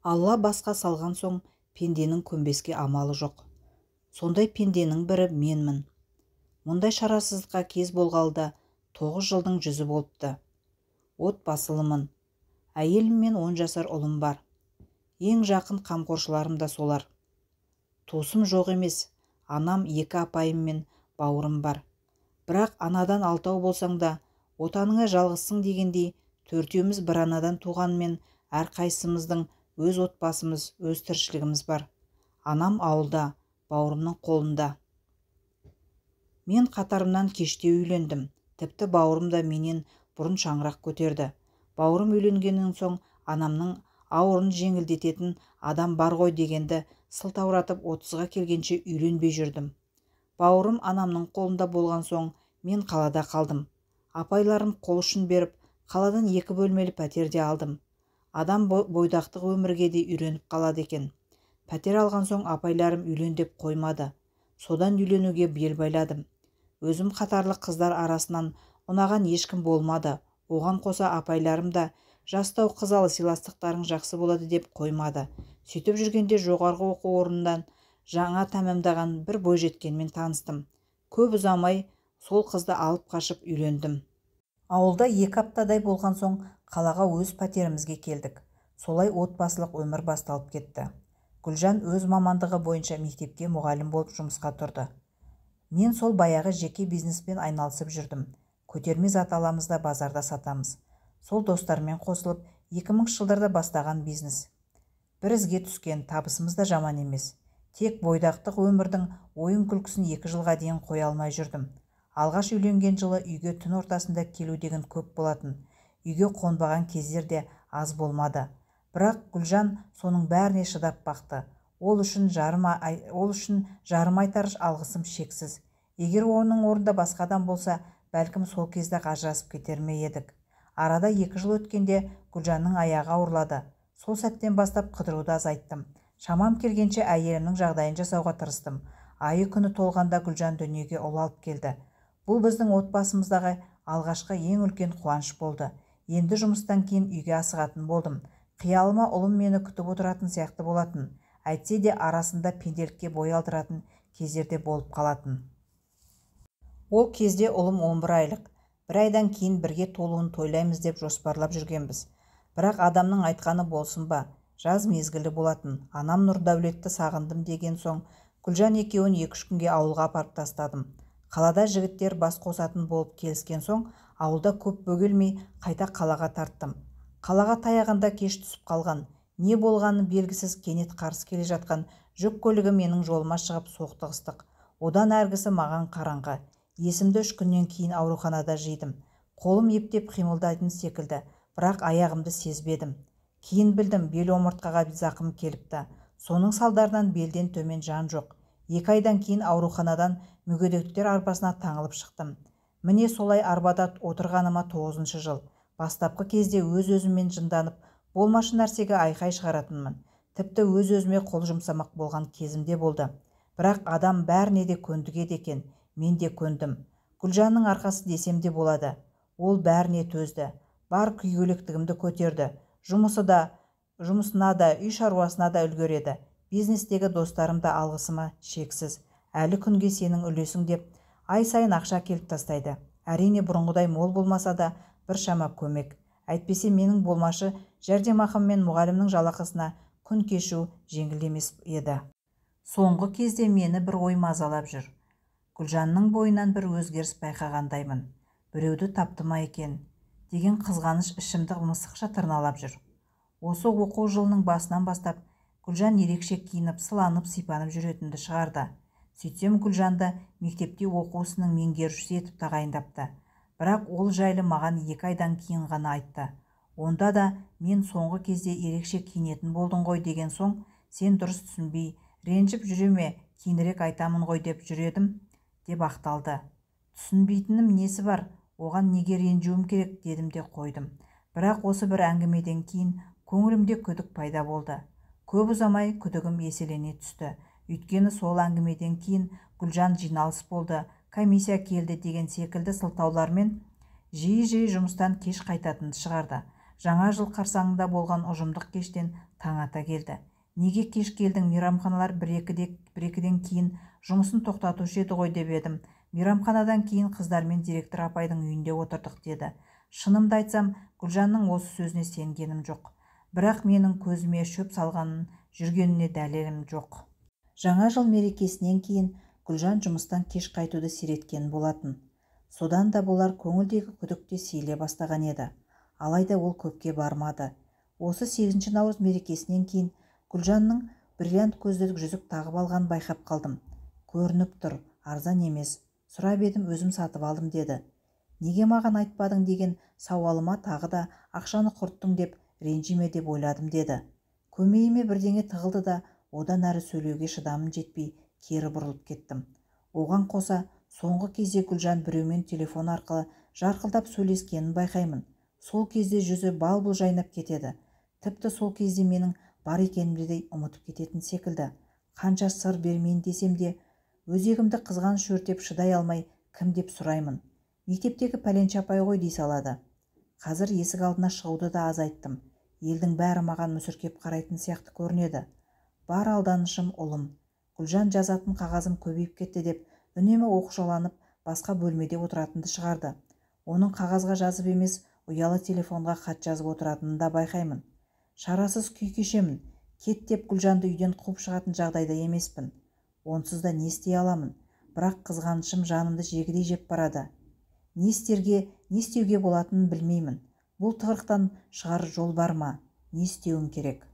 Алла басқа салған соң пенденің көнбеске амалы жоқ. Сондай пенденің бірі менмін. Мұндай шарасыздыққа кез болғалы да 9 жылдың жүзі болыпты. Отбасылымын. Әйелім мен 10 жасар ұлым бар. Ең жақын қамқоршыларым да солар. Туысым жоқ емес. Анам, 2 апайым мен бауырым бар. Бірақ анадан 6 болсаң да, отаныңа жалғызсың дегендей, 4-еуміз бір анадан туғанмен әрқайсымыздың өз отбасымыз, өз тіршілігіміз бар. Анам ауылда, бауырымның қолында. Мен қатарымнан кеште үйлендім. Тіпті бауырым да менен бұрын шаңырақ көтерді. Бауырым үйленгеннен соң анамның ауырын жеңілдететін адам бар ғой дегенді сылтауратып 30-ға келгенше үйленбей жүрдім. Бауырым анамның қолында болған соң мен қалада қалдым. Апайларым қол ұшын беріп, қаладан 2 бөлмелі пәтерде алдым. Адам бойдақтық өмірге де үйреніп қалады екен. Пәтер алған соң апайларым үйлен деп қоймады. Содан үйленуге бел байладым. Өзім қатарлы қыздар арасынан ұнаған ешкім болмады. Оған қоса апайларым да жастау қызалы сыйластықтарың жақсы болады деп қоймады. Сөйтіп жүргенде жоғарғы оқу орнынан жаңа тәмамдаған бір бойжеткенмен таныстым. Көп ұзамай сол қызды алып қашып үйлендім. Ауылда 2 аптадай болған соң қалаға өз пәтерімізге келдік. Солай отбасылық өмір басталып кетті. Гүлжан өз мамандығы бойынша мектепте мұғалім болып жұмысқа тұрды. Мен сол баяғы жеке бизнеспен айналысып жүрдім. Көтерме зат аламыз да базарда сатамыз. Сол достармен қосылып 2000 жылдарда бастаған бизнес. Бір ізге түскен, табысымыз да жаман емес. Тек бойдақтық өмірдің ойын күлкісін 2 жылға дейін қоя алмай жүрдім. Алғаш үйленген жылы үйге түн ортасында келу деген көп болатын. Үйге қонбаған кездер де аз болмады. Бірақ Гүлжан соның бәріне шыдап бақты. Ол үшін жарым айтар алғысым шексіз. Егер оның орнында басқа адам болса, бәлкім сол кезде ажырасып кетер ме едік. Арада 2 жыл өткенде Гүлжанның аяғы ауырлады. Сол сәттен бастап қыдыруды азайттым. Шамам келгенше әйелімнің жағдайын жасауға тырыстым. Айы күні толғанда Гүлжан дүниеге ұл алып келді. Бұл біздің отбасымыздағы алғашқы ең үлкен қуаныш болды. Енді жұмыстан кейін үйге асығатын болдым. Қиялыма ұлым мені күтіп отыратын сияқты болатын. Әйтсе де арасында пенделікке бой алдыратын кездерде болып қалатын. Ол кезде ұлым 11 айлық. 1 айдан кейін бірге толуын тойлаймыз деп жоспарлап жүргенбіз. Бірақ адамның айтқаны болсын ба, жаз мезгілі болатын. Анам Нұрдәулетті сағындым деген соң Гүлжан екеуін 2-3 күнге ауылға апарып тастадым. Қалада жігіттер бас қосатын болып келіскен соң, ауылда көп бөгелмей қайта қалаға тарттым. Қалаға таяғанда кеш түсіп қалған. Не болғаны белгісіз кенет қарсы келе жатқан жүк көлігі менің жолыма шығып соқтығыстық. Одан әргісі маған қараңғы. Есімді 3 күннен кейін ауруханада жидым. Қолым ептеп қимылдайтын секілді, бірақ аяғымды сезбедім. Кейін білдім, бел омыртқаға зақым келіпті. Соның салдарынан белден төмен жан жоқ. 2 айдан кейін ауруханадан мүгедектер арбасына таңылып шықтым. Міне солай арбада отырғаныма 9-шы жыл. Бастапқы кезде өз-өзіммен жынданып, болмашы нәрсеге айқай шығаратынмын. Тіпті өз-өзіме қол жұмсамақ болған кезімде болды. Бірақ адам бәріне де көндігеді екен. Мен де көндім. Гүлжанның арқасы десем де болады. Ол бәріне төзді. Бар күйгелектігімді көтерді. Жұмысына да, үй шаруасына да үлгереді. Бизнестегі достарым да алғысыма шексіз. Әлі күнге сенің үлесің деп ай сайын ақша келіп тастайды. Әрине бұрынғыдай мол болмаса да біршама көмек. Әйтпесе менің болмашы жәрдемақым мен мұғалімнің жалақысына күн кешу жеңіл емес еді. Соңғы кезде мені бір ой мазалап жүр. Гүлжанның бойынан бір өзгеріс байқағандаймын. Біреуді тапты ма екен деген қызғаныш ішімді мысықша тырналап жүр. Осы оқу жылының басынан бастап Гүлжан ерекше киініп, сыланып, сипанып жүретінді шығарды. Сөйтсем Гүлжанды мектепте оқу ісінің меңгерушісі етіп тағайындапты. Бірақ ол жайлы маған 2 айдан кейін ғана айтты. Онда да мен соңғы кезде ерекше киінетін болдың ғой деген соң, сен дұрыс түсінбей, ренжіп жүреме, кейінірек айтамын ғой деп жүредім деп ақталды. Түсінбейтінім несі бар, оған неге ренжуім керек дедім де қойдым. Бірақ осы бір әңгімеден кейін көңілімде күдік пайда болды. Көп ұзамай күдігім еселене түсті. Өйткені сол әңгімеден кейін Гүлжан жиналыс болды, комиссия келді деген секілді сылтаулармен жиі-жиі жұмыстан кеш қайтатынды шығарды. Жаңа жыл қарсаңында болған ұжымдық кештен таң ата келді. Неге кеш келдің, мейрамханалар бір-екіден кейін жұмысын тоқтатушы еді ғой деп едім. Мейрамханадан кейін қыздармен директор апайдың үйінде отырдық деді. Шынымды айтсам, Гүлжанның осы сөзіне сенгенім жоқ. Бірақ менің көзіме шөп салғанын жүргеніне дәлелім жоқ. Жаңа жыл мерекесінен кейін Гүлжан жұмыстан кеш қайтуды сиреткен болатын. Содан да болар көңілдегі күдік те сейіле бастаған еді. Алайда ол көпке бармады. Осы 8 наурыз мерекесінен кейін Гүлжанның бриллиант көзді жүзік тағып алғанын байқап қалдым. Көрініп тұр, арзан емес. Сұрап едім, өзім сатып алдым деді. Неге маған айтпадың деген сауалыма тағы да ақшаны құрттың деп ренжіме деп ойладым деді. Көмейіме бірдеңе тығылды да одан әрі сөйлеуге шыдамым жетпей кері бұрылып кеттім. Оған қоса соңғы кезде Гүлжан біреумен телефон арқылы жарқылдап сөйлескенін байқаймын. Сол кезде жүзі бал-бұл жайнап кетеді. Тіпті сол кезде менің бар екенімді де ұмытып кететін секілді. Қанша сыр бермейін десем де, өзегімді қызғаныш өртеп шыдай алмай кім деп сұраймын. Мектептегі пәленше апай ғой дей салады. Қазір есік алдына шығуды да азайттым. Елдің бәрі маған мүсіркеп қарайтын сияқты көрінеді. Бар алданышым ұлым. Гүлжан жазатын қағазым көбейіп кетті деп үнемі оқшауланып басқа бөлмеде отыратынды шығарды. Оның қағазға жазып емес, ұялы телефонға хат жазып отыратынын да байқаймын. Шарасыз күй кешемін. Кет деп Гүлжанды үйден қуып шығатын жағдайда емеспін. Онсыз да не істей аламын? Бірақ қызғанышым жанымды жегідей жеп барады. Не істеуге болатынын білмеймін. Бұл тығырықтан шығар жол бар ма? Не істеуім керек?